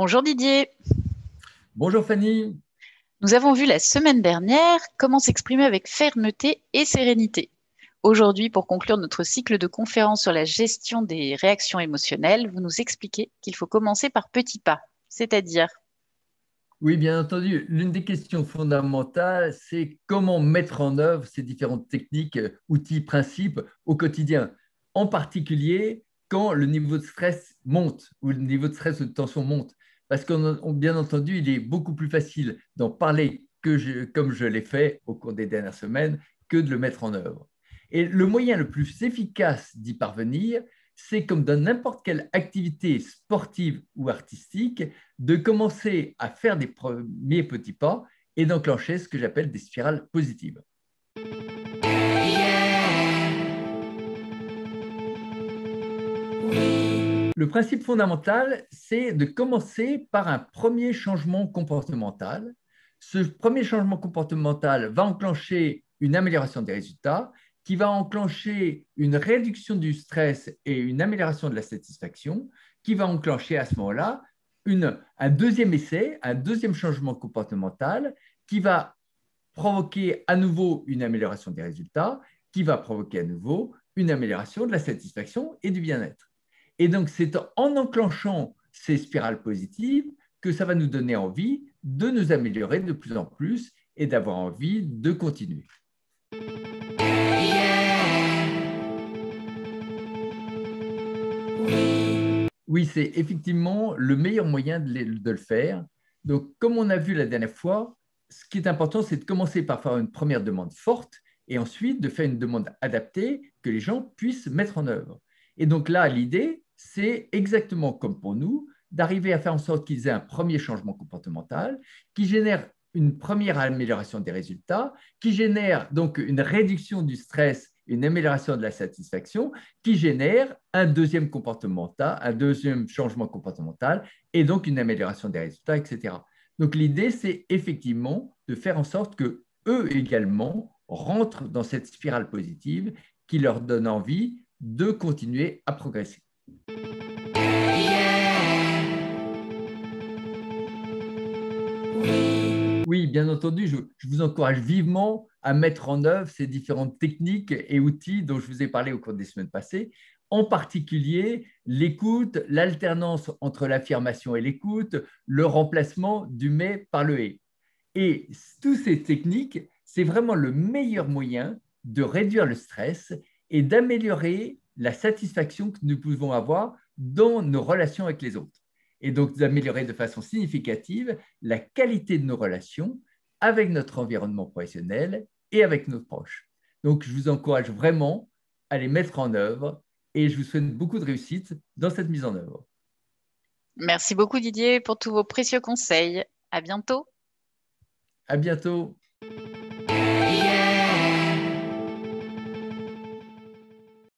Bonjour Didier. Bonjour Fanny. Nous avons vu la semaine dernière comment s'exprimer avec fermeté et sérénité. Aujourd'hui, pour conclure notre cycle de conférences sur la gestion des réactions émotionnelles, vous nous expliquez qu'il faut commencer par petits pas, c'est-à-dire, Oui, bien entendu, l'une des questions fondamentales, c'est comment mettre en œuvre ces différentes techniques, outils, principes au quotidien. En particulier, quand le niveau de stress monte ou le niveau de stress ou de tension monte. Parce que, bien entendu, il est beaucoup plus facile d'en parler comme je l'ai fait au cours des dernières semaines que de le mettre en œuvre. Et le moyen le plus efficace d'y parvenir, c'est comme dans n'importe quelle activité sportive ou artistique, de commencer à faire des premiers petits pas et d'enclencher ce que j'appelle des spirales positives. Le principe fondamental, c'est de commencer par un premier changement comportemental. Ce premier changement comportemental va enclencher une amélioration des résultats, qui va enclencher une réduction du stress et une amélioration de la satisfaction, qui va enclencher à ce moment-là un deuxième essai, un deuxième changement comportemental, qui va provoquer à nouveau une amélioration des résultats, qui va provoquer à nouveau une amélioration de la satisfaction et du bien-être. Et donc, c'est en enclenchant ces spirales positives que ça va nous donner envie de nous améliorer de plus en plus et d'avoir envie de continuer. Oui, c'est effectivement le meilleur moyen de le faire. Donc, comme on a vu la dernière fois, ce qui est important, c'est de commencer par faire une première demande forte et ensuite de faire une demande adaptée que les gens puissent mettre en œuvre. Et donc là, l'idée, c'est exactement comme pour nous, d'arriver à faire en sorte qu'ils aient un premier changement comportemental qui génère une première amélioration des résultats, qui génère donc une réduction du stress, une amélioration de la satisfaction, qui génère un deuxième comportemental, un deuxième changement comportemental et donc une amélioration des résultats, etc. Donc l'idée, c'est effectivement de faire en sorte que eux également rentrent dans cette spirale positive qui leur donne envie de continuer à progresser. Oui, bien entendu, je vous encourage vivement à mettre en œuvre ces différentes techniques et outils dont je vous ai parlé au cours des semaines passées, en particulier l'écoute, l'alternance entre l'affirmation et l'écoute, le remplacement du mais par le et. Et toutes ces techniques, c'est vraiment le meilleur moyen de réduire le stress et d'améliorer la satisfaction que nous pouvons avoir dans nos relations avec les autres. Et donc d'améliorer de façon significative la qualité de nos relations avec notre environnement professionnel et avec nos proches. Donc je vous encourage vraiment à les mettre en œuvre et je vous souhaite beaucoup de réussite dans cette mise en œuvre. merci beaucoup Didier pour tous vos précieux conseils. À bientôt. À bientôt.